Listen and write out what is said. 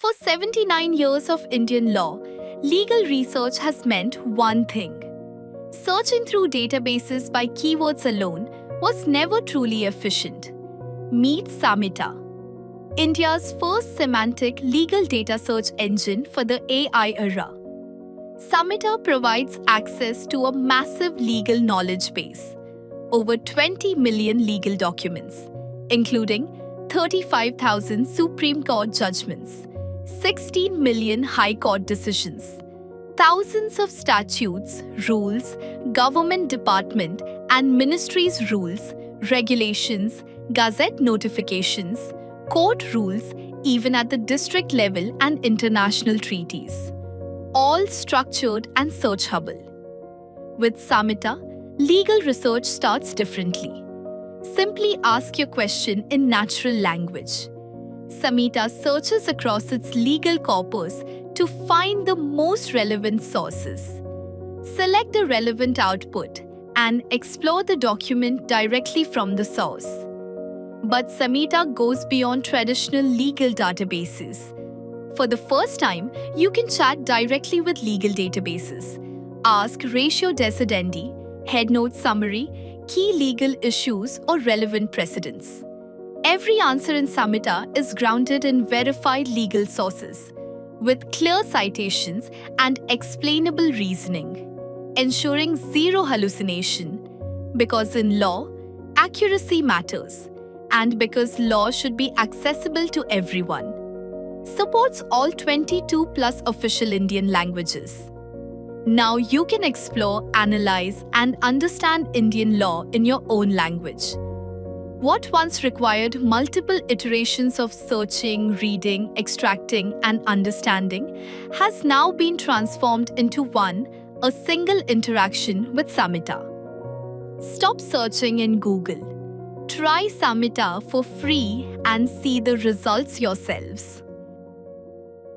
For 79 years of Indian law, legal research has meant one thing. Searching through databases by keywords alone was never truly efficient. Meet Samhita, India's first semantic legal data search engine for the AI era. Samhita provides access to a massive legal knowledge base, over 20 million legal documents, including 35,000 Supreme Court judgments, 16 million High Court decisions, thousands of statutes, rules, government department and ministries' rules, regulations, gazette notifications, court rules, even at the district level and international treaties, all structured and searchable. With Samhita, legal research starts differently. Simply ask your question in natural language. Samhita searches across its legal corpus to find the most relevant sources. Select the relevant output and explore the document directly from the source. But Samhita goes beyond traditional legal databases. For the first time, you can chat directly with legal databases. Ask ratio decidendi, head note summary, key legal issues or relevant precedents. Every answer in Samhita is grounded in verified legal sources, with clear citations and explainable reasoning, ensuring zero hallucination. Because in law, accuracy matters, and because law should be accessible to everyone. Supports all 22 plus official Indian languages. Now you can explore, analyze, and understand Indian law in your own language. What once required multiple iterations of searching, reading, extracting, and understanding has now been transformed into a single interaction with Samhita. Stop searching in Google. Try Samhita for free and see the results yourselves.